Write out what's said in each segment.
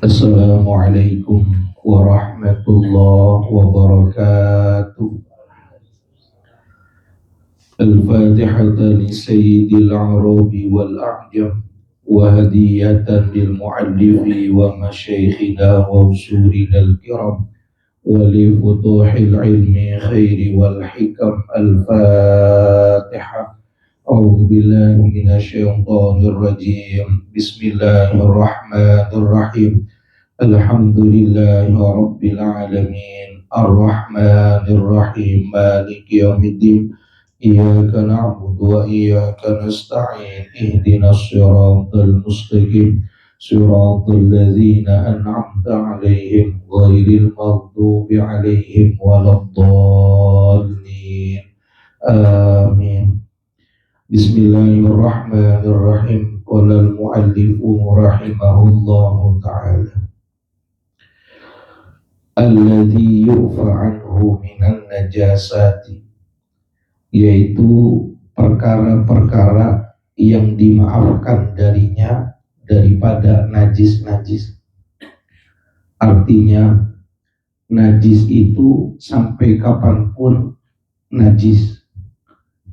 Assalamualaikum warahmatullahi wabarakatuh. Al-Fatihah li Sayyidil Arabi wal A'jam wa hadiyatan lil muallifi wa masyayikhina wa usulina al-kiram wa li futuhil ilmi khairi wal hikam. Al-Fatihah. A'udzu billahi minasy syaithanir rajim. Bismillahirrahmanirrahim. Alhamdulillahi Rabbil Alamin Ar-Rahmanir Rahim Maliki Yawmiddin Iyyaka na'budu wa iyyaka nasta'in Ihdinas siratal mustaqim Siratal ladzina an'amta 'alaihim ghairil maghdubi 'alaihim waladdallin. Amin. Bismillahirrahmanirrahim. Qala al-muallifu rahimahullahu ta'ala alladzi yu'fa anhu minan najasati, yaitu perkara-perkara yang dimaafkan darinya daripada najis-najis. Artinya najis itu sampai kapanpun najis.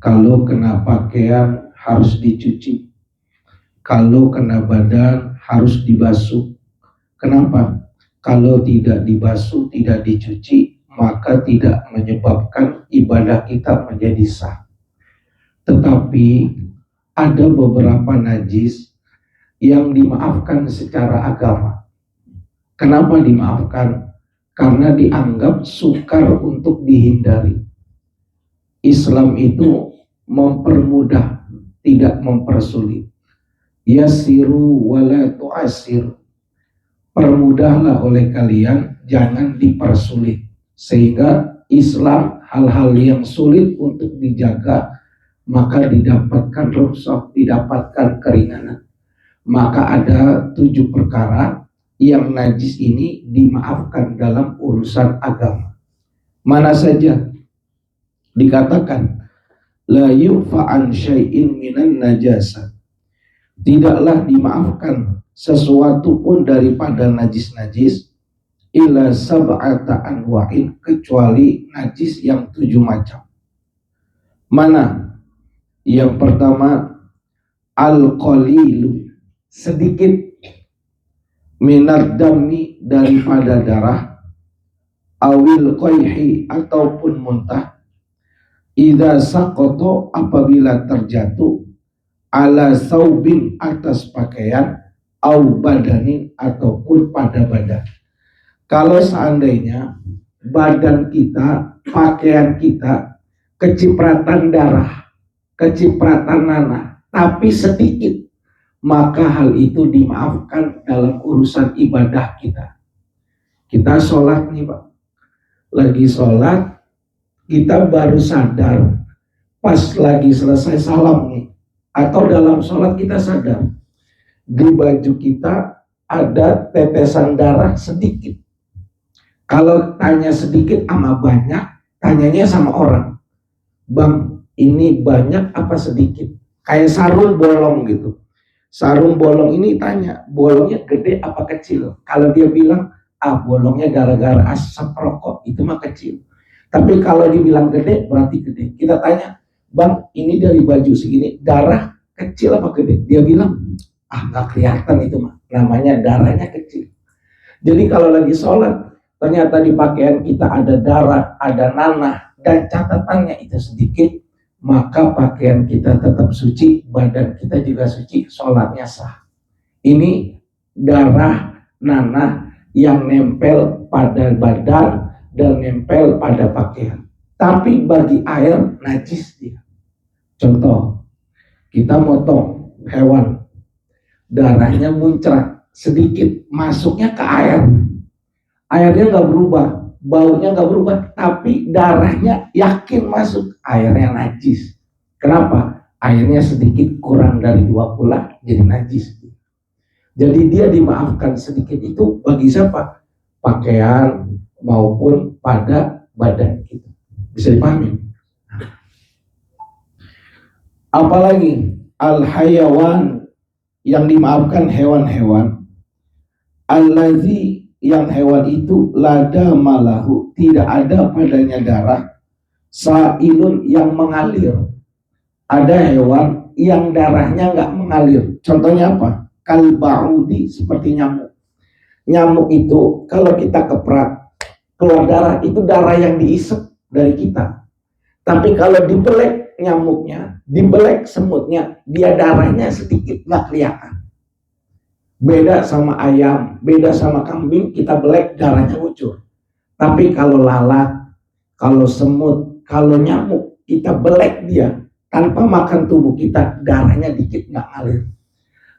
Kalau kena pakaian harus dicuci, kalau kena badan harus dibasuh. Kenapa? Kalau tidak dibasuh, tidak dicuci, maka tidak menyebabkan ibadah kita menjadi sah. Tetapi ada beberapa najis yang dimaafkan secara agama. Kenapa dimaafkan? Karena dianggap sukar untuk dihindari. Islam itu mempermudah, tidak mempersulit. Yasiru wala tu'asir. Permudahlah oleh kalian, jangan dipersulit. Sehingga Islam hal-hal yang sulit untuk dijaga maka didapatkan rukhsah, didapatkan keringanan. Maka ada 7 perkara yang najis ini dimaafkan dalam urusan agama. Mana saja? Dikatakan la yu'fa an syai'in minan najasa. Tidaklah dimaafkan sesuatu pun daripada najis-najis illa sab'ata anwa'in, kecuali najis yang 7 macam. Mana? Yang pertama al-qalilu, sedikit, minar dami, daripada darah, awil qayhi, ataupun muntah, idza saqata, apabila terjatuh, ala saubin, atas pakaian, au badanin, ataupun pada badan. Kalau seandainya badan kita, pakaian kita kecipratan darah, kecipratan nanah, tapi sedikit, maka hal itu dimaafkan dalam urusan ibadah kita. Kita sholat nih Pak, lagi sholat, kita baru sadar pas lagi selesai salam nih, atau dalam sholat kita sadar di baju kita ada tetesan darah sedikit. Kalau tanya sedikit sama banyak, tanyanya sama orang, bang ini banyak apa sedikit? Kayak sarung bolong gitu. Sarung bolong ini tanya, bolongnya gede apa kecil? Kalau dia bilang, bolongnya gara-gara asap rokok, itu mah kecil. Tapi kalau dibilang gede, berarti gede. Kita tanya, bang ini dari baju segini, darah kecil apa gede? Dia bilang, nggak kelihatan itu mah, namanya darahnya kecil. Jadi kalau lagi sholat, ternyata di pakaian kita ada darah, ada nanah, dan catatannya itu sedikit, maka pakaian kita tetap suci, badan kita juga suci, sholatnya sah. Ini darah, nanah yang nempel pada badan dan nempel pada pakaian. Tapi bagi air, najis dia. Contoh, kita motong hewan, darahnya muncrat sedikit, masuknya ke air. Airnya nggak berubah, baunya nggak berubah, tapi darahnya yakin masuk, airnya najis. Kenapa? Airnya sedikit kurang dari 2 pula, jadi najis. Jadi dia dimaafkan sedikit itu bagi siapa? Pakaian maupun pada badan kita. Bisa dipahami? Apalagi al-hayawan, yang dimaafkan hewan-hewan, Allazi, yang hewan itu lada malahu, tidak ada padanya darah, sailun, yang mengalir. Ada hewan yang darahnya nggak mengalir. Contohnya apa? Kalbaudi, seperti nyamuk. Nyamuk itu kalau kita keprak keluar darah, itu darah yang diisep dari kita. Tapi kalau dibelek nyamuknya, dibelek semutnya, dia darahnya sedikit, nggak kelihatan. Beda sama ayam, beda sama kambing, kita belek darahnya ngucur. Tapi kalau lalat, kalau semut, kalau nyamuk, kita belek dia tanpa makan tubuh kita, darahnya dikit, nggak ngalir.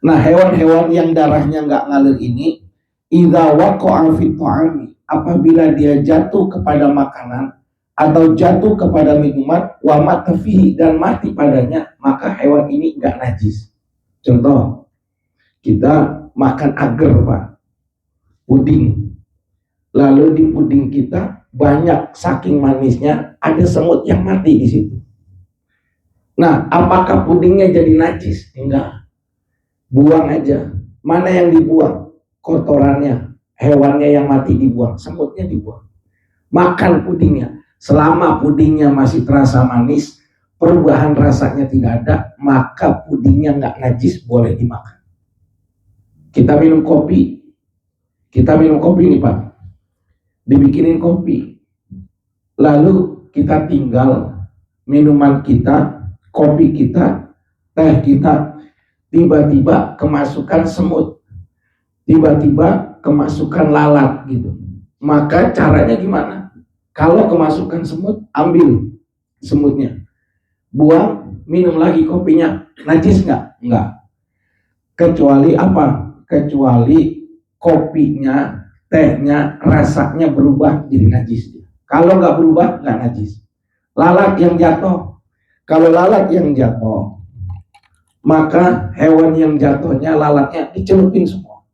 Nah, hewan-hewan yang darahnya nggak ngalir ini, idza waqa'a fi ta'ami, apabila dia jatuh kepada makanan atau jatuh kepada minuman, wa mata fihi, dan mati padanya, maka hewan ini nggak najis. Contoh, kita makan agar, Pak, puding, lalu di puding kita banyak, saking manisnya ada semut yang mati di situ. Nah, apakah pudingnya jadi najis? Enggak, buang aja. Mana yang dibuang? Kotorannya, hewannya yang mati dibuang, semutnya dibuang. Makan pudingnya, selama pudingnya masih terasa manis, perubahan rasanya tidak ada, maka pudingnya nggak najis, boleh dimakan. Kita minum kopi nih, Pak, dibikinin kopi, lalu kita tinggal minuman kita, kopi kita, teh kita, tiba-tiba kemasukan semut, tiba-tiba kemasukan lalat gitu. Maka caranya gimana? Kalau kemasukan semut, ambil semutnya, buang, minum lagi kopinya, najis nggak? Nggak. Kecuali apa? Kecuali kopinya, tehnya, rasanya berubah jadi najis. Kalau nggak berubah, nggak najis. Lalat yang jatuh, kalau lalat yang jatuh, maka hewan yang jatuhnya, lalatnya dicelupin semua.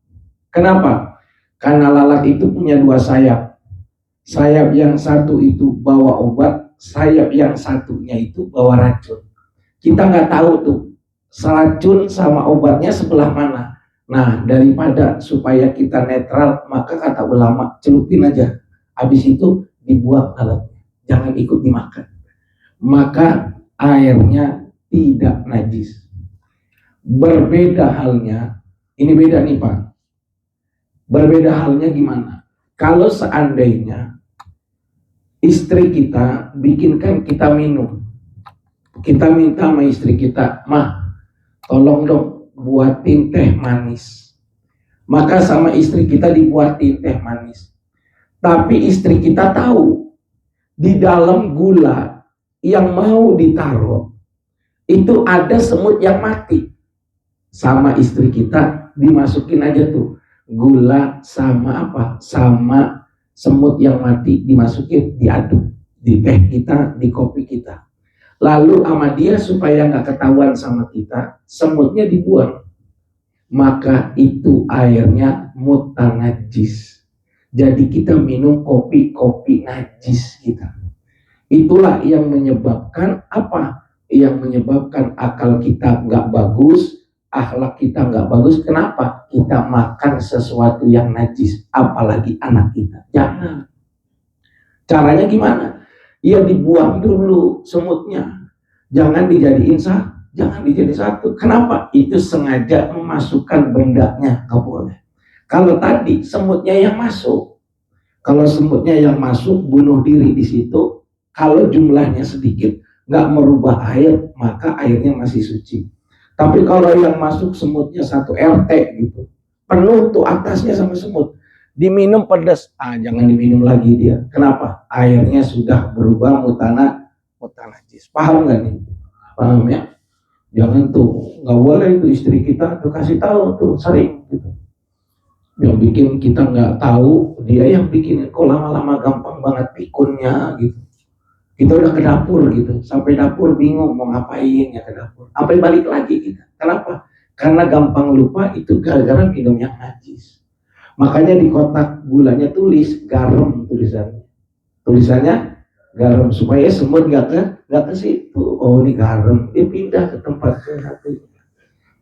Kenapa? Karena lalat itu punya dua sayap. Sayap yang satu itu bawa obat, sayap yang satunya itu bawa racun. Kita nggak tahu tuh, racun sama obatnya sebelah mana. Nah, daripada supaya kita netral, maka kata ulama, celupin aja. Habis itu dibuang lalatnya, jangan ikut dimakan. Maka airnya tidak najis. Berbeda halnya, ini beda nih, Pak. Berbeda halnya gimana? Kalau seandainya istri kita bikinkan kita minum, kita minta sama istri kita, "Mah, tolong dong buatin teh manis." Maka sama istri kita dibuatin teh manis. Tapi istri kita tahu di dalam gula yang mau ditaruh itu ada semut yang mati. Sama istri kita dimasukin aja tuh gula sama apa? Sama semut yang mati, dimasukin, diaduk di teh kita, di kopi kita. Lalu sama dia supaya nggak ketahuan sama kita, semutnya dibuang. Maka itu airnya mutanajis. Jadi kita minum kopi najis kita. Itulah yang menyebabkan apa? Yang menyebabkan akal kita nggak bagus, akhlak kita nggak bagus. Kenapa? Kita makan sesuatu yang najis, apalagi anak kita. Jangan. Caranya gimana? Ya dibuang dulu semutnya. Jangan dijadiin satu. Kenapa? Itu sengaja memasukkan bendanya, nggak boleh. Kalau tadi semutnya yang masuk, kalau semutnya yang masuk bunuh diri di situ, kalau jumlahnya sedikit, nggak merubah air, maka airnya masih suci. Tapi kalau yang masuk semutnya satu RT gitu, penuh tuh atasnya sama semut, diminum pedas, jangan diminum lagi dia. Kenapa? Airnya sudah berubah mutanajis. Paham nggak nih? Paham ya? Jangan tuh, nggak boleh itu istri kita tuh kasih tahu tuh sering gitu. Yang bikin kita nggak tahu, dia yang bikin. Kok lama-lama gampang banget pikunnya gitu. Kita udah ke dapur gitu, sampai dapur bingung mau ngapain ya ke dapur. Sampai balik lagi kita. Kenapa? Karena gampang lupa, itu gara-gara minum yang najis. Makanya di kotak gulanya tulis garam tulisannya. Tulisannya garam supaya semut nggak ke situ. Oh ini garam, dia pindah ke tempat ke satu.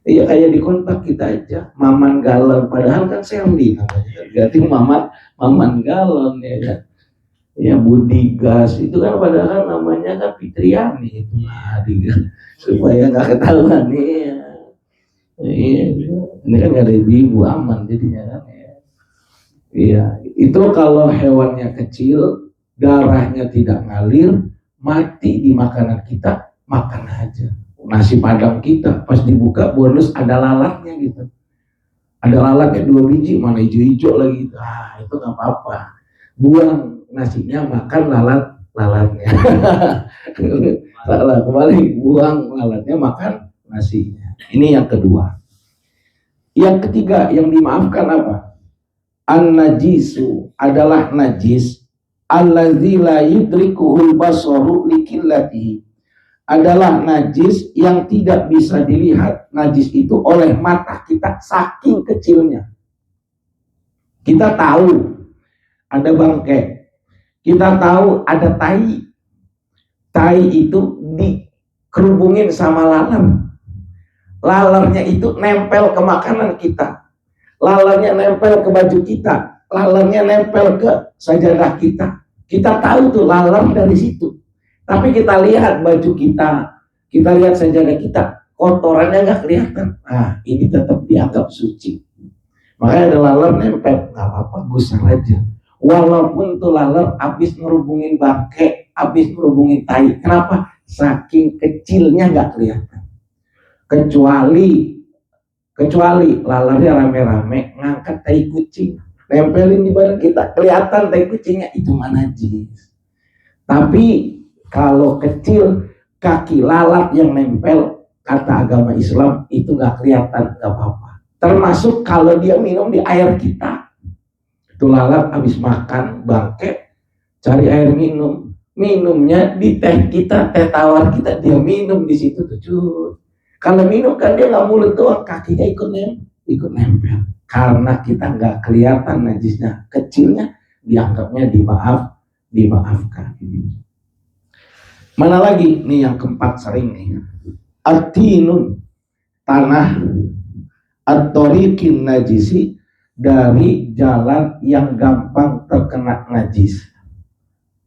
Iya kayak di kontak kita aja, Maman Galon, padahal kan Sally namanya. Berarti Maman Galon ya kan. Ya Budi Gas itu kan padahal namanya kan Fitriani itu. Nah, supaya nggak ketahuan nih. Iya, ini kan nggak ada ibu aman jadinya kan ya. Iya, itu kalau hewannya kecil, darahnya tidak ngalir, mati di makanan kita, makan aja. Nasi padang kita pas dibuka bonus ada lalatnya gitu, ada lalatnya 2 biji, mana hijau-hijau lagi, itu nggak apa-apa, buang nasinya, makan lalatnya. Salah kembali, buang lalatnya, makan nasinya. Ini yang kedua. Yang ketiga yang dimaafkan apa? An-najisu adalah najis allazi la yudrikuhul basaru likillatihi, adalah najis yang tidak bisa dilihat najis itu oleh mata kita saking kecilnya. Kita tahu ada bangkai, kita tahu ada tai. Tai itu dikerubungin sama laler. Lalernya itu nempel ke makanan kita, lalernya nempel ke baju kita, lalernya nempel ke sajadah kita. Kita tahu tuh laler dari situ. Tapi kita lihat baju kita lihat sajadah kita, kotorannya nggak kelihatan. Nah, ini tetap dianggap suci. Makanya ada laler nempel, nggak apa-apa, gusar aja. Walaupun tuh laler habis ngerubungin bangke, habis ngerubungin tai. Kenapa? Saking kecilnya nggak kelihatan. Kecuali lalernya rame-rame ngangkat tai kucing, nempelin di badan kita, kelihatan tai kucingnya, itu mana najis. Tapi kalau kecil, kaki lalat yang nempel, kata agama Islam itu nggak kelihatan, nggak apa-apa. Termasuk kalau dia minum di air kita, itu lalat habis makan bangke, cari air minum, minumnya di teh kita, teh tawar kita, dia minum di situ tuh. Kalau minum kan dia nggak mulut doang, kakinya ikut nempel. Karena kita nggak kelihatan najisnya, kecilnya dianggapnya dimaafkan. Mana lagi nih yang keempat sering nih, atinun, tanah, at-tariqin najisi, dari jalan yang gampang terkena najis.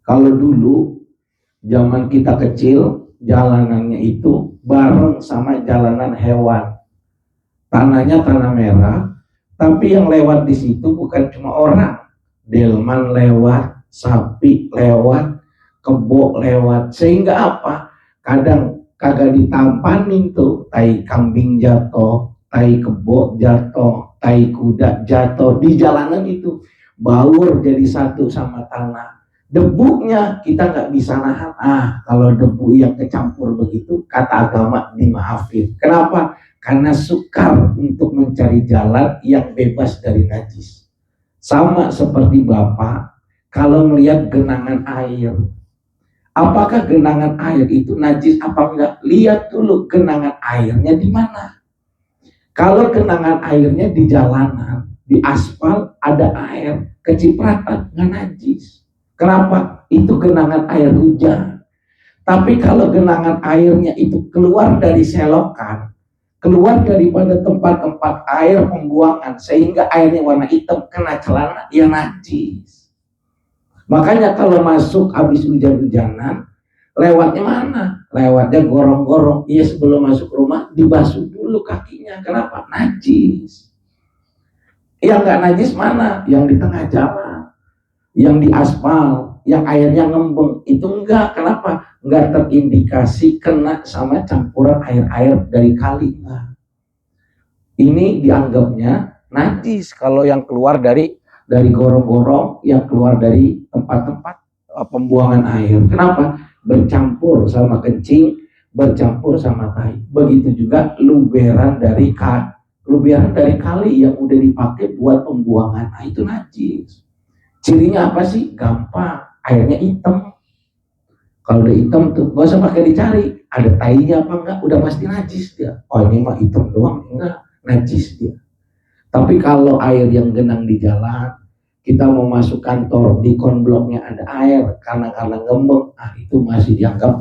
Kalau dulu zaman kita kecil, jalanannya itu bareng sama jalanan hewan, tanahnya tanah merah, tapi yang lewat di situ bukan cuma orang, delman lewat, sapi lewat, kebo lewat, sehingga apa? Kadang kagak ditampanin tuh, tai kambing jatuh, tai kebo jatuh, tai kuda jatuh di jalanan itu, baur jadi satu sama tanah. Debunya kita nggak bisa nahan. Kalau debu yang kecampur begitu, kata agama dimaafin. Kenapa? Karena sukar untuk mencari jalan yang bebas dari najis. Sama seperti Bapak kalau melihat genangan air, apakah genangan air itu najis apa enggak? Lihat dulu genangan airnya di mana. Kalau genangan airnya di jalanan, di aspal ada air, kecipratan, nggak najis. Kenapa? Itu genangan air hujan. Tapi kalau genangan airnya itu keluar dari selokan, keluar daripada tempat-tempat air pembuangan, sehingga airnya warna hitam, kena celana, ya najis. Makanya kalau masuk habis hujan-hujanan, lewatnya mana? Lewatnya gorong-gorong. Iya, sebelum masuk rumah dibasuh dulu kakinya. Kenapa? Najis. Yang nggak najis mana? Yang di tengah jalan, yang di aspal, yang airnya ngembeng. Itu enggak. Kenapa? Enggak terindikasi kena sama campuran air-air dari kali. Nah, ini dianggapnya najis kalau yang keluar dari gorong-gorong, yang keluar dari tempat-tempat pembuangan air. Kenapa? Bercampur sama kencing, bercampur sama tai. Begitu juga luberan dari kali yang udah dipakai buat pembuangan. Nah, itu najis. Cirinya apa sih? Gampang, airnya hitam. Kalau udah hitam tuh gak usah pakai dicari, ada tainya apa enggak, udah pasti najis dia. Oh, ini mah hitam doang, enggak, najis dia. Tapi kalau air yang genang di jalan, kita mau masuk kantor, di konbloknya ada air karena ngembeng, itu masih dianggap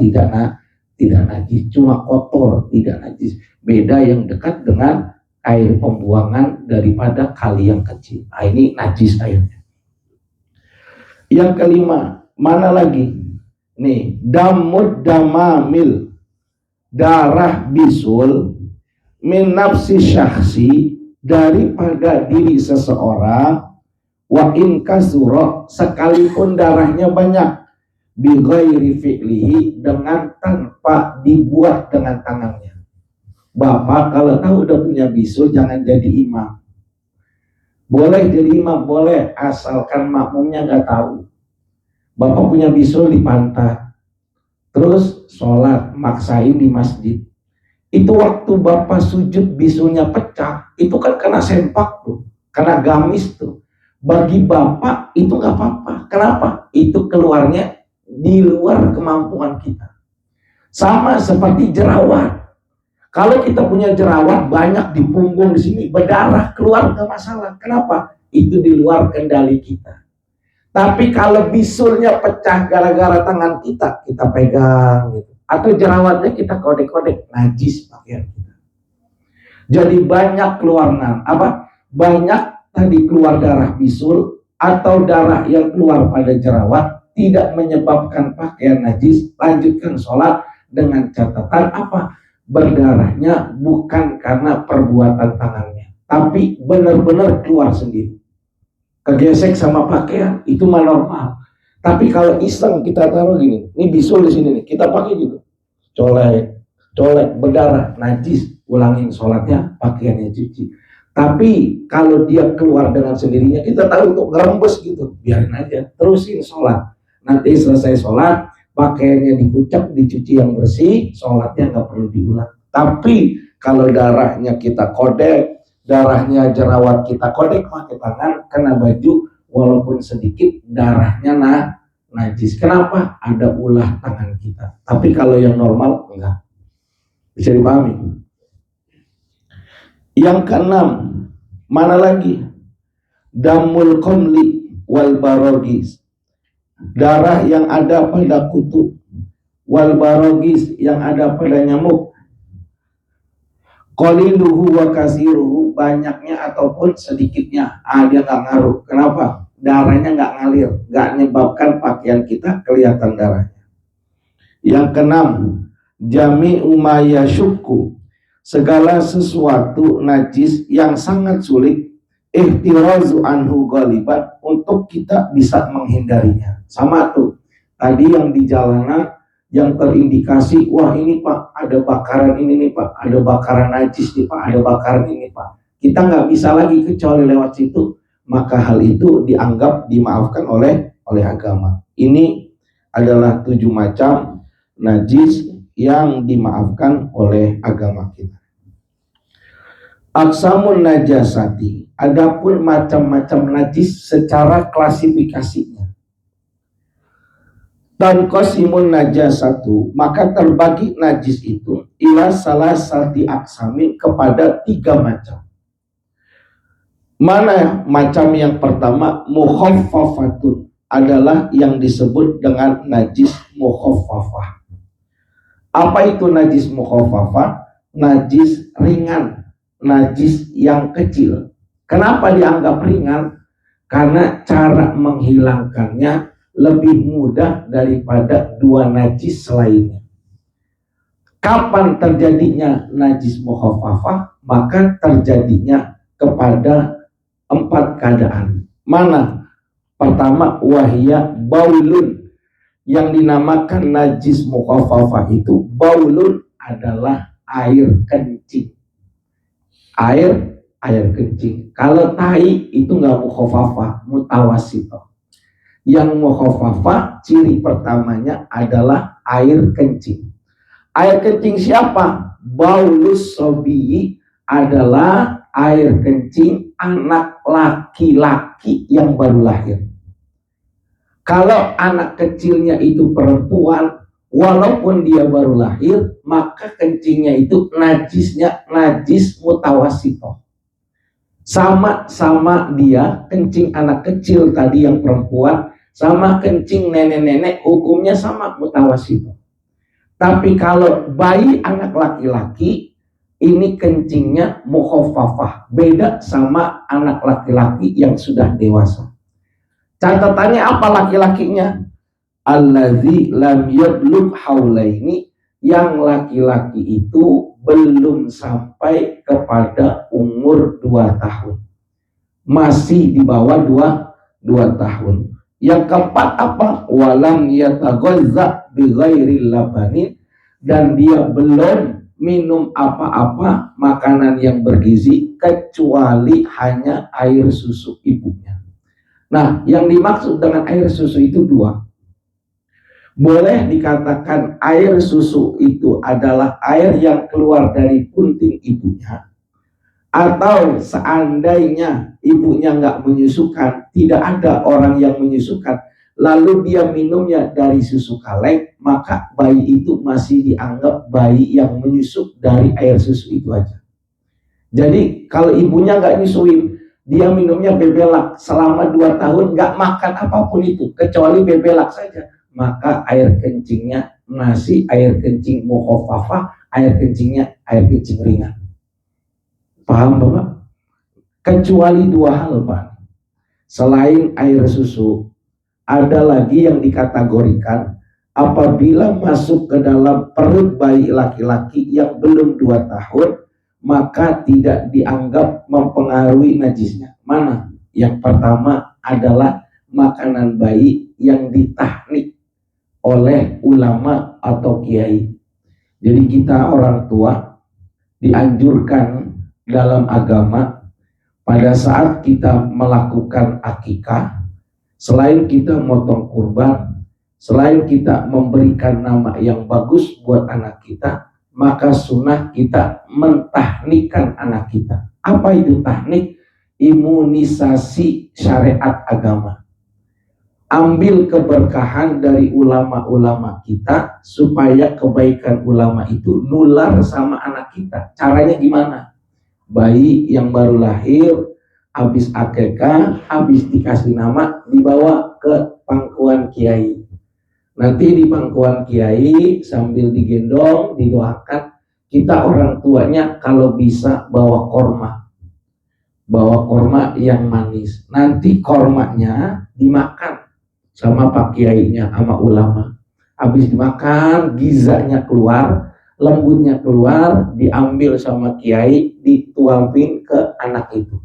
tidak najis, cuma kotor, tidak najis. Beda yang dekat dengan air pembuangan daripada kali yang kecil. Nah, ini najis airnya. Yang kelima, mana lagi? Nih, damud damamil, darah bisul, min nafsi syakhsi, daripada diri seseorang, wa in kasura, sekalipun darahnya banyak, bi ghairi fi'lihi, dengan tanpa dibuat dengan tangannya. Bapak kalau tahu udah punya bisul jangan jadi imam. Boleh jadi imam, boleh, asalkan makmumnya nggak tahu. Bapak punya bisul di pantat, terus sholat maksain di masjid. Itu waktu bapak sujud bisulnya pecah, itu kan kena sempak tuh, kena gamis tuh. Bagi bapak itu nggak apa-apa. Kenapa? Itu keluarnya di luar kemampuan kita. Sama seperti jerawat. Kalau kita punya jerawat banyak di punggung di sini berdarah keluar, nggak masalah. Kenapa? Itu di luar kendali kita. Tapi kalau bisulnya pecah gara-gara tangan kita pegang gitu, atau jerawatnya kita kodek-kodek, najis pakaian kita. Jadi banyak keluar banyak tadi keluar darah bisul atau darah yang keluar pada jerawat tidak menyebabkan pakaian najis. Lanjutkan sholat dengan catatan apa? Berdarahnya bukan karena perbuatan tangannya, tapi benar-benar keluar sendiri. Kegesek sama pakaian itu mah normal. Tapi kalau iseng kita taruh gini, ini bisul di sini nih, kita pakai gitu, colek berdarah, najis, ulangin sholatnya, pakaiannya cuci. Tapi kalau dia keluar dengan sendirinya, kita tahu untuk ngerembes gitu, biarin aja, terusin sholat. Nanti selesai sholat, pakaiannya dikucap, dicuci yang bersih, sholatnya nggak perlu diulang. Tapi kalau darahnya kita kodek, darahnya jerawat kita kodek pakai tangan, kena baju walaupun sedikit, darahnya najis. Kenapa? Ada ulah tangan kita. Tapi kalau yang normal enggak. Bisa dipahami? Yang keenam, mana lagi? Damul qamli wal barogis, darah yang ada pada kutu, wal barogis, yang ada pada nyamuk. Qaliluhu wa kasiruhu, banyaknya ataupun sedikitnya, dia nggak ngaruh. Kenapa? Darahnya nggak ngalir, nggak menyebabkan pakaian kita kelihatan darahnya. Yang keenam, jami'u ma yashukku, segala sesuatu najis yang sangat sulit ihtirazu anhu ghaliban, untuk kita bisa menghindarinya. Sama tuh tadi yang di jalanan yang terindikasi, wah ini Pak ada bakaran ini nih Pak, ada bakaran najis nih Pak, ada bakaran ini Pak, kita nggak bisa lagi kecuali lewat situ, maka hal itu dianggap dimaafkan oleh agama. Ini adalah 7 macam najis yang dimaafkan oleh agama kita. Aqsamun najasati, adapun macam-macam najis secara klasifikasinya. Dan qasimun najasatu, maka terbagi najis itu ila salasati aqsamin, kepada 3 macam. Mana macam yang pertama? Mukhaffafatun, adalah yang disebut dengan najis mukhaffafah. Apa itu najis mukhaffafah? Najis ringan, najis yang kecil. Kenapa dianggap ringan? Karena cara menghilangkannya lebih mudah daripada 2 najis lainnya. Kapan terjadinya najis mukhaffafah? Maka terjadinya kepada 4 keadaan. Mana? Pertama, wahia baulun, yang dinamakan najis mukhaffafah itu baulun adalah air kencing. Air kencing. Kalau tai itu nggak mukhaffafah, mutawassithah. Yang mukhaffafah ciri pertamanya adalah air kencing. Air kencing siapa? Baulus sobiyi, adalah air kencing anak laki-laki yang baru lahir. Kalau anak kecilnya itu perempuan, walaupun dia baru lahir, maka kencingnya itu najisnya najis mutawassithah. Sama dia kencing anak kecil tadi yang perempuan, sama kencing nenek-nenek hukumnya sama, mutawassithah. Tapi kalau bayi anak laki-laki ini kencingnya mukhafafah, beda sama anak laki-laki yang sudah dewasa. Catatannya apa laki-lakinya? Allazi lam yablugh haulaini, yang laki-laki itu belum sampai kepada umur 2 tahun. Masih di bawah 2 tahun. Yang keempat apa? Walam yataghazza bi ghairil labanin, dan dia belum minum apa-apa makanan yang bergizi kecuali hanya air susu ibunya. Nah, yang dimaksud dengan air susu itu dua. Boleh dikatakan air susu itu adalah air yang keluar dari punting ibunya, atau seandainya ibunya nggak menyusukan, tidak ada orang yang menyusukan, lalu dia minumnya dari susu kaleng, maka bayi itu masih dianggap bayi yang menyusu dari air susu itu aja. Jadi kalau ibunya nggak nyusuin, dia minumnya bebelak selama 2 tahun, nggak makan apapun itu kecuali bebelak saja, maka air kencingnya masih air kencing mukhafafah, air kencingnya air kencing ringan. Paham Bapak? Kecuali 2 hal Pak. Selain air susu, ada lagi yang dikategorikan apabila masuk ke dalam perut bayi laki-laki yang belum 2 tahun, maka tidak dianggap mempengaruhi najisnya. Mana? Yang pertama adalah makanan bayi yang ditahnik oleh ulama atau kiai. Jadi kita orang tua dianjurkan dalam agama pada saat kita melakukan akikah, selain kita motong kurban, selain kita memberikan nama yang bagus buat anak kita, maka sunnah kita mentahnikkan anak kita. Apa itu tahnik? Imunisasi syariat agama. Ambil keberkahan dari ulama-ulama kita supaya kebaikan ulama itu nular sama anak kita. Caranya gimana? Bayi yang baru lahir, habis akikah, habis dikasih nama, dibawa ke pangkuan kiai. Nanti di pangkuan kiai sambil digendong, didoakan, kita orang tuanya kalau bisa bawa korma yang manis. Nanti kormanya dimakan sama pak kiainya, sama ulama. Habis dimakan, gizanya keluar, lembutnya keluar, diambil sama kiai, dituangin ke anak itu.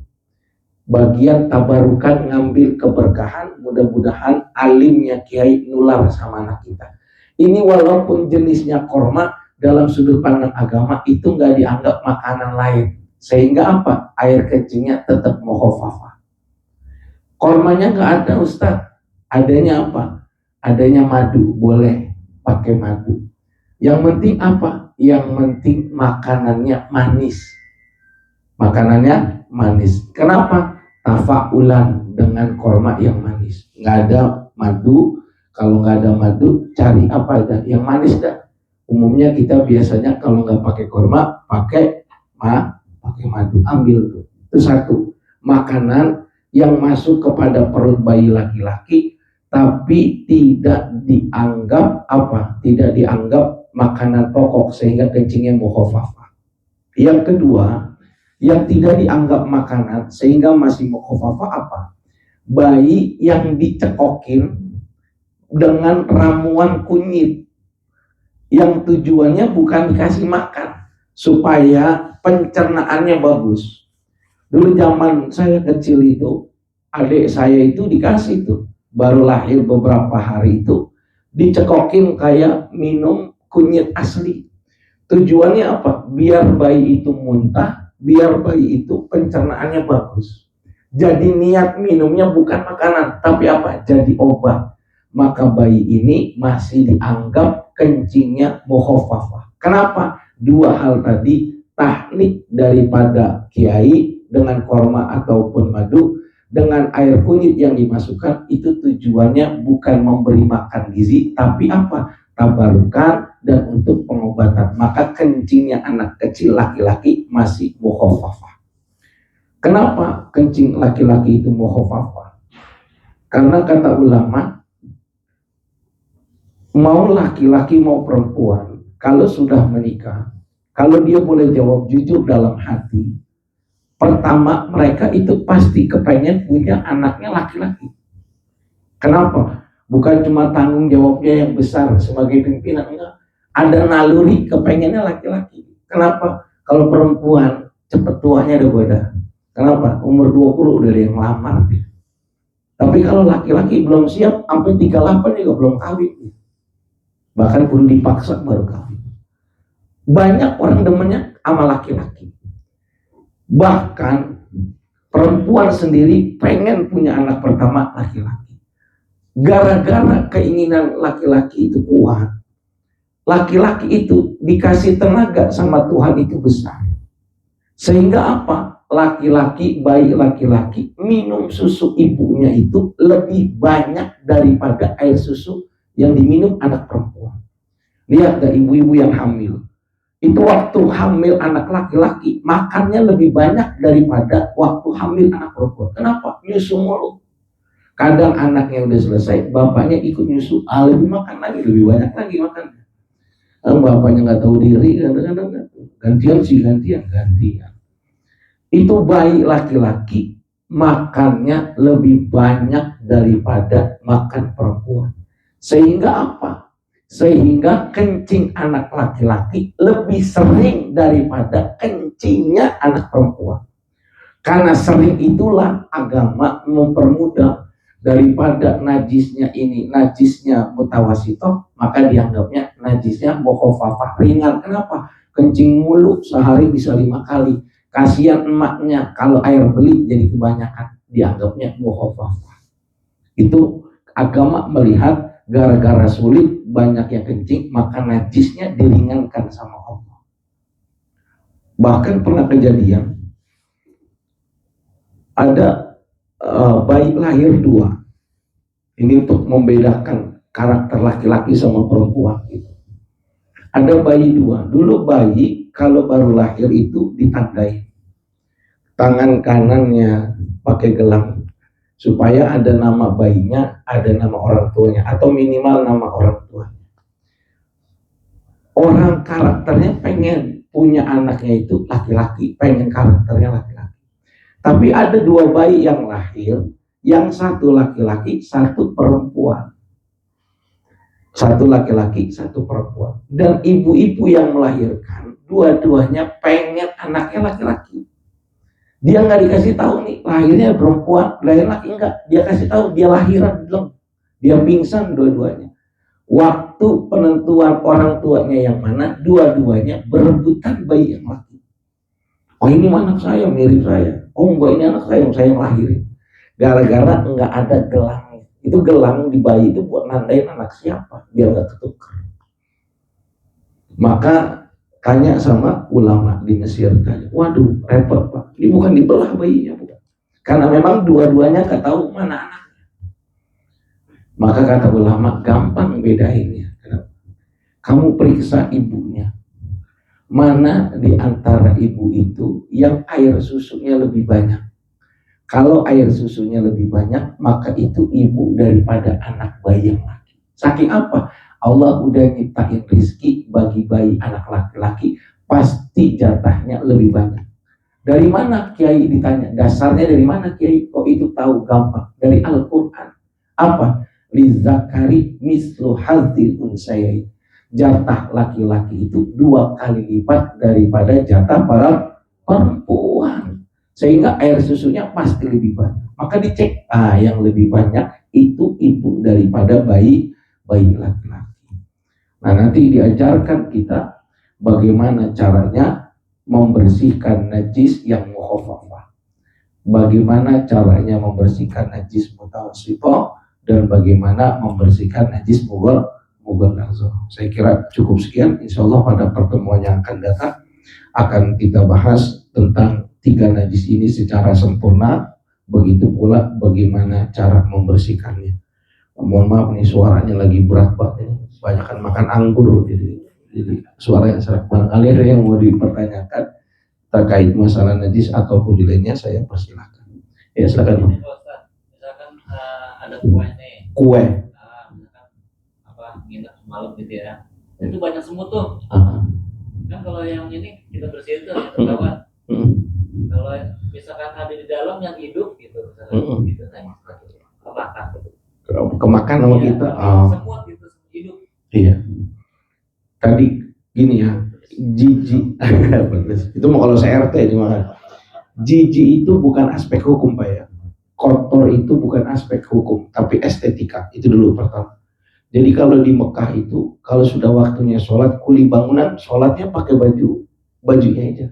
Bagian tabarukan, ngambil keberkahan, mudah-mudahan alimnya kiai nular sama anak kita. Ini walaupun jenisnya korma, dalam sudut pandang agama itu nggak dianggap makanan lain, sehingga apa? Air kencingnya tetap mukhafafah. Kormanya nggak ada Ustaz, adanya apa? Adanya madu, boleh pakai madu. Yang penting apa? Yang penting makanannya manis. Makanannya manis. Kenapa? Tafaulan dengan korma yang manis. Nggak ada madu. Kalau nggak ada madu, cari apa aja yang manis dah. Umumnya kita biasanya kalau nggak pakai korma, pakai madu. Ambil tuh. Itu satu. Makanan yang masuk kepada perut bayi laki-laki, tapi tidak dianggap apa? Tidak dianggap makanan pokok sehingga kencingnya mukhafafah. Yang kedua, yang tidak dianggap makanan sehingga masih mukhafafah apa? Bayi yang dicekokin dengan ramuan kunyit yang tujuannya bukan dikasih makan, supaya pencernaannya bagus. Dulu zaman saya kecil itu, adik saya itu dikasih tuh, baru lahir beberapa hari itu, dicekokin kayak minum kunyit asli. Tujuannya apa? Biar bayi itu muntah, biar bayi itu pencernaannya bagus. Jadi niat minumnya bukan makanan, tapi apa? Jadi obat. Maka bayi ini masih dianggap kencingnya mukhafafah. Kenapa? 2 hal tadi, tahnik daripada kiai dengan korma ataupun madu, dengan air kunyit yang dimasukkan, itu tujuannya bukan memberi makan gizi, tapi apa? Tabarukan dan untuk pengobatan. Maka kencingnya anak kecil laki-laki masih mukhafafah. Kenapa kencing laki-laki itu mukhafafah? Karena kata ulama, mau laki-laki mau perempuan, kalau sudah menikah, kalau dia boleh jawab jujur dalam hati, pertama mereka itu pasti kepengen punya anaknya laki-laki. Kenapa? Bukan cuma tanggung jawabnya yang besar sebagai pimpinan, enggak. Ada naluri kepengennya laki-laki. Kenapa? Kalau perempuan cepet tuanya udah beda. Kenapa? Umur 20 udah ada yang lamar. Tapi kalau laki-laki belum siap, sampai 38 juga belum kawin. Bahkan pun dipaksa baru kawin. Banyak orang demennya sama laki-laki. Bahkan perempuan sendiri pengen punya anak pertama laki-laki. Gara-gara keinginan laki-laki itu kuat, laki-laki itu dikasih tenaga sama Tuhan itu besar. Sehingga apa? Laki-laki, bayi laki-laki minum susu ibunya itu lebih banyak daripada air susu yang diminum anak perempuan. Lihat gak ibu-ibu yang hamil, itu waktu hamil anak laki-laki makannya lebih banyak daripada waktu hamil anak perempuan. Kenapa? Nyusu mulu. Kadang anaknya udah selesai, bapaknya ikut nyusu, lebih makan lagi, lebih banyak lagi makan. Bapaknya nggak tahu diri, kadang-kadang gantian. Itu bayi laki-laki makannya lebih banyak daripada makan perempuan. Sehingga apa? Sehingga kencing anak laki-laki lebih sering daripada kencingnya anak perempuan. Karena sering itulah agama mempermudah, daripada najisnya ini, najisnya mutawasitoh, maka dianggapnya najisnya mukhafafah, ringan. Kenapa? Kencing mulu sehari bisa 5 kali. Kasihan emaknya kalau air beli jadi kebanyakan, dianggapnya mukhafafah. Itu agama melihat gara-gara sulit banyak yang kencing, maka najisnya diringankan sama Allah. Bahkan pernah kejadian ada bayi lahir 2. Ini untuk membedakan karakter laki-laki sama perempuan gitu. Ada bayi 2. Dulu bayi kalau baru lahir itu ditandai. Tangan kanannya pakai gelang supaya ada nama bayinya, ada nama orang tuanya, atau minimal nama orang tuanya. Orang karakternya pengen punya anaknya itu laki-laki, pengen karakternya laki-laki. Tapi ada 2 bayi yang lahir, yang satu laki-laki, satu perempuan. Satu laki-laki, satu perempuan. Dan ibu-ibu yang melahirkan, dua-duanya pengen anaknya laki-laki. Dia nggak dikasih tahu nih, lahirnya perempuan, lahir laki enggak. Dia kasih tahu dia lahiran belum. Dia pingsan dua-duanya. Waktu penentuan orang tuanya yang mana, dua-duanya berebutan bayi yang laki. Oh ini anak saya, mirip saya. Oh enggak, ini anak saya yang lahirin. Gara-gara enggak ada gelang. Itu gelang di bayi itu buat nandain anak siapa, biar enggak ketukar. Maka tanya sama ulama di Mesir, tanya, waduh repot Pak, ini bukan dibelah bayinya, bukan. Karena memang dua-duanya enggak tahu mana anaknya. Maka kata ulama, gampang bedainnya. Kamu periksa ibunya, mana di antara ibu itu yang air susunya lebih banyak. Kalau air susunya lebih banyak, maka itu ibu daripada anak bayi yang laki. Saking apa? Allah udah nyiptain rizki bagi bayi anak laki-laki, pasti jatahnya lebih banyak. Dari mana Kiai ditanya? Dasarnya dari mana Kiai? Kok itu tahu? Gampang. Dari Al-Quran. Apa? Lizakari mislu hadzil unsayain. Jatah laki-laki itu 2 kali lipat daripada jatah para perempuan. Sehingga air susunya pasti lebih banyak. Maka dicek, yang lebih banyak itu ibu daripada bayi laki-laki. Nah nanti diajarkan kita bagaimana caranya membersihkan najis yang mukhafafah, bagaimana caranya membersihkan najis mutawassithah, dan bagaimana membersihkan najis mughalladhah. Saya kira cukup sekian. Insyaallah pada pertemuan yang akan datang akan kita bahas tentang 3 najis ini secara sempurna, begitu pula bagaimana cara membersihkannya. Mohon maaf nih suaranya lagi berat banget ini, banyakan makan anggur jadi suaranya serak. Barangkali ada yang mau dipertanyakan terkait masalah najis atau di lainnya, saya persilahkan. Ya silakan. Misalkan ada kue nih. Kue. Misalkan apa nginep semalam gitu ya. itu banyak semut tuh. Kan kalau yang ini kita bersihin tuh ketahuan. Kalau misalkan ada di dalam yang hidup gitu, misalkan gitu kan kemakan. Kemakan sama kita. Semut gitu hidup. Iya. Tadi gini ya, jijik. Itu mau kalau CRT dimakan. Jijik itu bukan aspek hukum Pak ya. Kotor itu bukan aspek hukum, tapi estetika. Itu dulu pertama. Jadi kalau di Mekah itu, kalau sudah waktunya sholat, kuli bangunan, sholatnya pakai bajunya aja.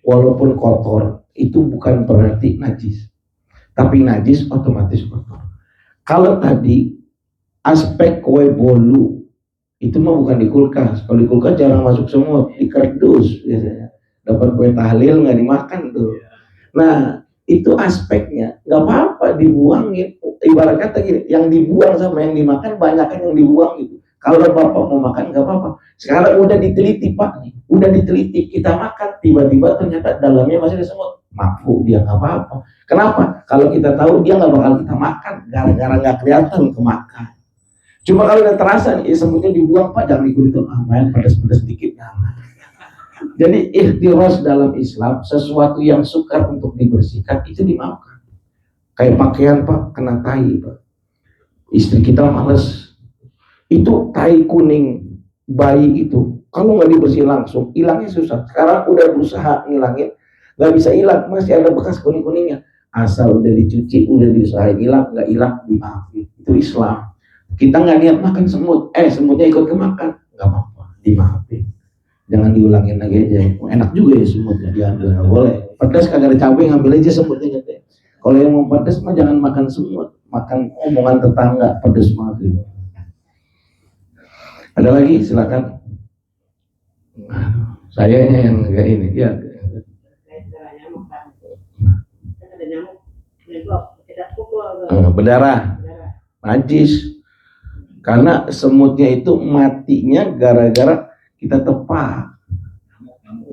Walaupun kotor, itu bukan berarti najis. Tapi najis otomatis kotor. Kalau tadi aspek kue bolu, itu mah bukan di kulkas. Kalau di kulkas jarang masuk semut, di kardus biasanya. Dapat kue tahlil nggak dimakan tuh. Nah, itu aspeknya nggak apa-apa dibuangin. Ibarat kata gini, yang dibuang sama yang dimakan banyak yang dibuang gitu. Kalau bapak mau makan nggak apa-apa. Sekarang udah diteliti Pak, udah diteliti kita makan, tiba-tiba ternyata dalamnya masih ada semut. Mafu dia nggak apa-apa. Kenapa? Kalau kita tahu dia nggak bakal kita makan, gara-gara nggak kelihatan kemakan. Cuma kalau udah terasa nih semutnya dibuang Pak, jangan ikut itu main pedas-pedas dikit. Jadi ihtiras dalam Islam, sesuatu yang sukar untuk dibersihkan itu dimaafkan. Kayak pakaian Pak, kena tai Pak. Istri kita males. Itu tai kuning bayi itu, kalau nggak dibersihin langsung, hilangnya susah. Sekarang udah berusaha ngilangin, nggak bisa hilang, masih ada bekas kuning-kuningnya. Asal udah dicuci, udah diusahain hilang, nggak hilang, dimaafin. Itu Islam. Kita nggak niat makan semut, semutnya ikut kemakan, nggak apa-apa, dimaafin. Jangan diulangin lagi aja. Enak juga ya semutnya diambil, nggak boleh. Pedas kagak ada cabai, ngambil aja semutnya gitu. Kalau yang mau pedas mah jangan makan semut, makan omongan tetangga, pedas banget gitu. Ada lagi silakan. Saya yang kayak ini ya. Berdarah, najis. Karena semutnya itu matinya gara-gara kita tepak.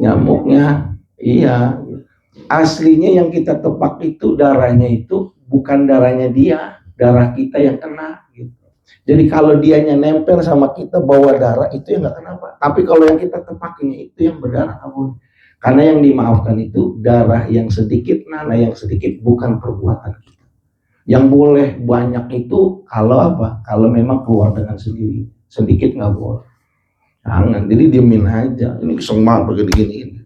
Nyamuknya, iya. Aslinya yang kita tepak itu darahnya itu bukan darahnya dia, darah kita yang kena. Gitu. Jadi kalau dianya nempel sama kita bawa darah itu ya nggak kenapa. Tapi kalau yang kita tepakinya itu yang berdarah, ampun. Karena yang dimaafkan itu darah yang sedikit, nanah yang sedikit, bukan perbuatan kita. Yang boleh banyak itu kalau apa? Kalau memang keluar dengan sendiri, sedikit nggak boleh. Jangan, jadi diemin aja. Ini semua begini-gini.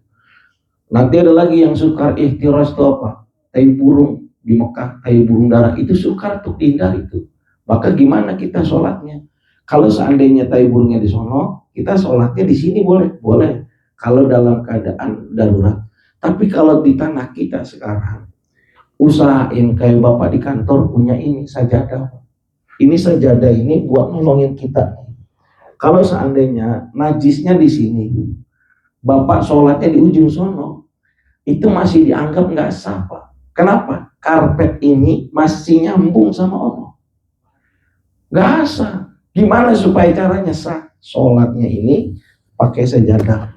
Nanti ada lagi yang sukar ihtiras itu apa? Tai burung di Mekah, tai burung darah itu sukar untuk dihindari itu. Maka gimana kita sholatnya? Kalau seandainya tai burungnya di sono, kita sholatnya di sini boleh, boleh. Kalau dalam keadaan darurat. Tapi kalau di tanah kita sekarang, usahain kayak bapak di kantor punya ini sajadah. Ini sajadah ini buat nolongin kita. Kalau seandainya najisnya di sini, bapak sholatnya di ujung sono, itu masih dianggap nggak sah Pak. Kenapa? Karpet ini masih nyambung sama Allah. Nggak sah. Gimana supaya caranya sah? Sholatnya ini pakai sajadah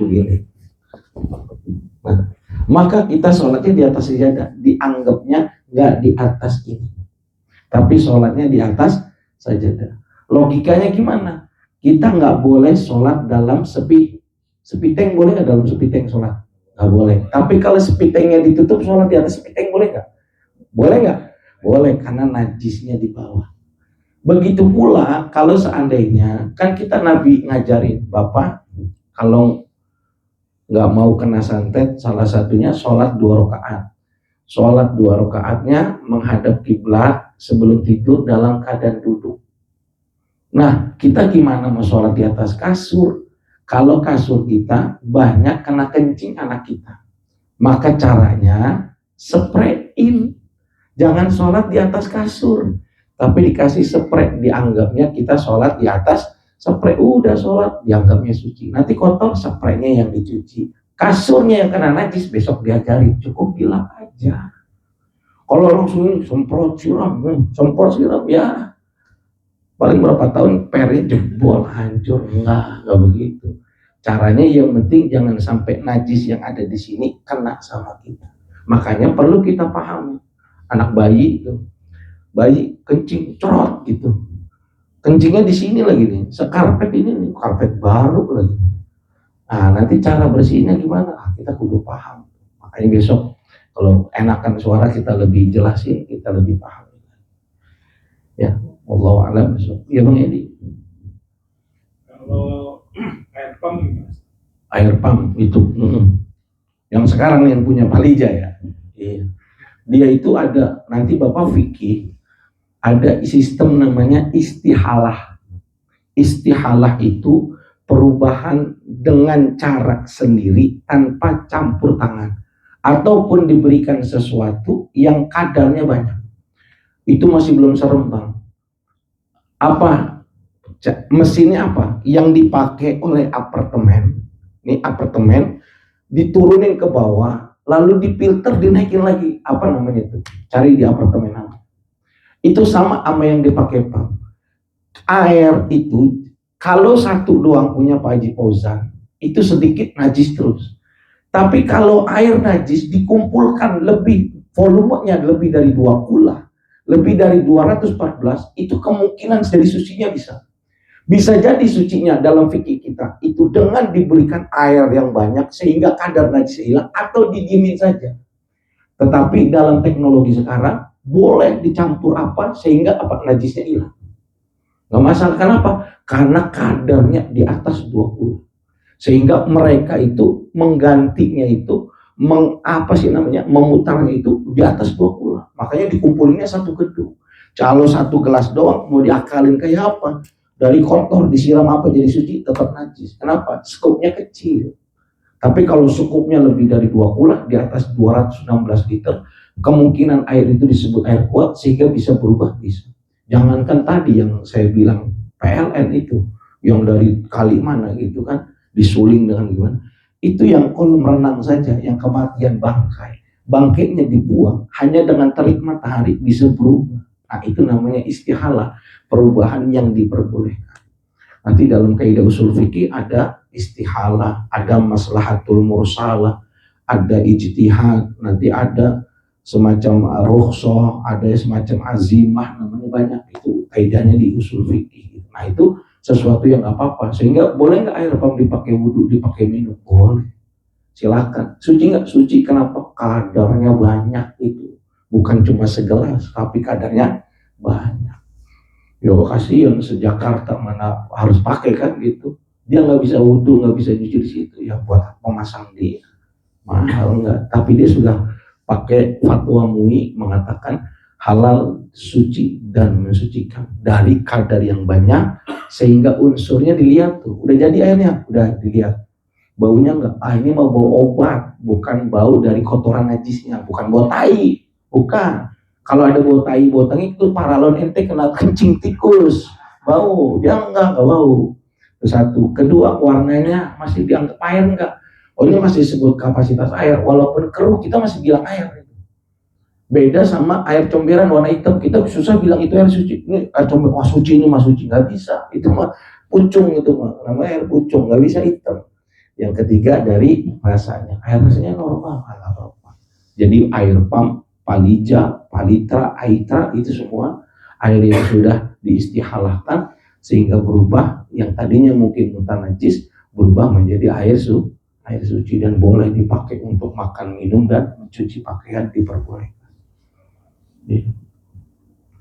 begini. Nah, maka kita sholatnya di atas sajadah, dianggapnya nggak di atas ini, tapi sholatnya di atas sajadah. Logikanya gimana? Kita nggak boleh sholat dalam sepiteng, boleh nggak dalam sepiteng sholat? Nggak boleh. Tapi kalau sepitengnya ditutup, sholat di atas sepiteng boleh nggak? Boleh nggak? Boleh, karena najisnya di bawah. Begitu pula kalau seandainya, kan kita Nabi ngajarin, Bapak kalau nggak mau kena santet, salah satunya sholat 2 rakaat. Sholat 2 rakaatnya menghadap kiblat sebelum tidur dalam keadaan duduk. Nah, kita gimana mau sholat di atas kasur? Kalau kasur kita banyak kena kencing anak kita, maka caranya sprayin. Jangan sholat di atas kasur, tapi dikasih spray, dianggapnya kita sholat di atas spray. Udah sholat, dianggapnya suci. Nanti kotor, spraynya yang dicuci. Kasurnya yang kena najis, besok diajarin, cukup bilang aja. Kalau langsung semprot siram ya paling berapa tahun pernya jebol, hancur. Enggak begitu. Caranya yang penting jangan sampai najis yang ada di sini kena sama kita. Makanya perlu kita pahami. Anak bayi itu, bayi kencing cerot gitu, kencingnya di sini lagi nih, sekarpet ini nih, karpet baru lagi. Nah, nanti cara bersihnya gimana? Kita kudu paham. Makanya besok kalau enakan suara kita lebih jelasin, kita lebih paham. Ya, wallahu a'lam besok. Ya Bang Edi. Kalau air pump gimana? Air pump itu, yang sekarang yang punya Palija ya. Iya. Dia itu ada, nanti Bapak fikih, ada sistem namanya istihalah. Istihalah itu perubahan dengan cara sendiri tanpa campur tangan, ataupun diberikan sesuatu yang kadarnya banyak. Itu masih belum serem Bang. Apa mesinnya apa? Yang dipakai oleh apartemen. Ini apartemen diturunin ke bawah, lalu difilter, dinaikin lagi. Apa namanya itu? Cari di apartemen apa. Itu sama yang dipakai pump. Air itu kalau satu doang punya Pak Haji Fauzan, itu sedikit najis terus. Tapi kalau air najis dikumpulkan lebih, volumenya lebih dari 2 kula, lebih dari 214, itu kemungkinan jadi sucinya bisa. Bisa jadi sucinya dalam fikih kita itu dengan diberikan air yang banyak sehingga kadar najis hilang, atau didiemin saja. Tetapi dalam teknologi sekarang boleh dicampur apa sehingga apa najisnya hilang. Nggak masalah. Kenapa? Karena kadarnya di atas 20. Sehingga mereka itu menggantinya itu memutarnya itu di atas 20. Makanya dikumpulinnya satu gedung. Kalau satu gelas doang mau diakalin kayak apa? Dari kotor disiram apa jadi suci tetap najis. Kenapa? Skupnya kecil. Tapi kalau skupnya lebih dari 2 kula, di atas 216 liter, kemungkinan air itu disebut air kuat sehingga bisa berubah bisa. Jangankan tadi yang saya bilang PLN itu, yang dari kali mana gitu kan, disuling dengan gimana. Itu yang kolam renang saja, yang kematian bangkai. Bangkainya dibuang, hanya dengan terik matahari bisa berubah. Nah itu namanya istihalah, perubahan yang diperbolehkan. Nanti dalam kaidah usul fikih ada istihalah, ada maslahatul mursalah, ada ijtihad, nanti ada semacam rukhsah, ada semacam azimah, namanya banyak. Itu kaidahnya di usul fikih. Nah itu sesuatu yang nggak apa-apa. Sehingga boleh nggak air pump dipakai wudhu, dipakai minum? Boleh. Silakan. Suci nggak? Suci. Kenapa? Kadarnya banyak itu. Bukan cuma segelas, tapi kadarnya banyak. Ya kasihan se-Jakarta mana harus pakai kan gitu. Dia nggak bisa wudhu, nggak bisa cuci di situ. Ya buat pemasang dia. Mahal nggak? Tapi dia sudah pakai fatwa MUI mengatakan halal, suci dan mensucikan dari kadar yang banyak sehingga unsurnya dilihat tuh. Udah jadi airnya, udah dilihat. Baunya enggak? Ini mau bau obat, bukan bau dari kotoran najisnya, bukan bau tai, bukan. Kalau ada bau tai, bau tengik itu paralon ente kena kencing tikus, bau. Dia enggak bau. Itu satu. Kedua, warnanya masih dianggap air enggak? Oh ini masih disebut kapasitas air, walaupun keruh kita masih bilang air. Beda sama air comberan warna hitam, kita susah bilang itu air suci. Ini air comberan, wah suci ini mah suci, nggak bisa. Itu mah pucung, itu mah namanya air pucung, nggak bisa hitam. Yang ketiga dari rasanya, air rasanya normal, nggak apa-apa. Jadi air pump, Palija, Palitra, Aitra itu semua air yang sudah diistihalahkan sehingga berubah yang tadinya mungkin mutan najis berubah menjadi air suci dan boleh dipakai untuk makan, minum dan mencuci pakaian diperbolehkan.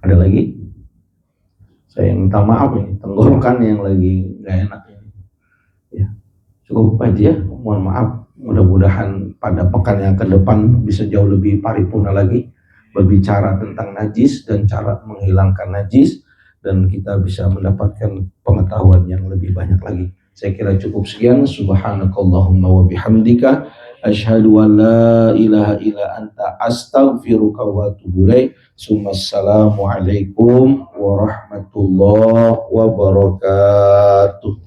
Ada lagi? Saya minta maaf ini tenggorokan yang lagi nggak enak ini. Ya, cukup aja ya. Mohon maaf. Mudah-mudahan pada pekan yang ke depan bisa jauh lebih paripurna lagi berbicara tentang najis dan cara menghilangkan najis dan kita bisa mendapatkan pengetahuan yang lebih banyak lagi. Saya kira cukup sekian. Subhanakallahumma wa bihamdika asyhadu an la ilaha illa anta astaghfiruka wa atubu ilaik. Assalamualaikum warahmatullahi wabarakatuh.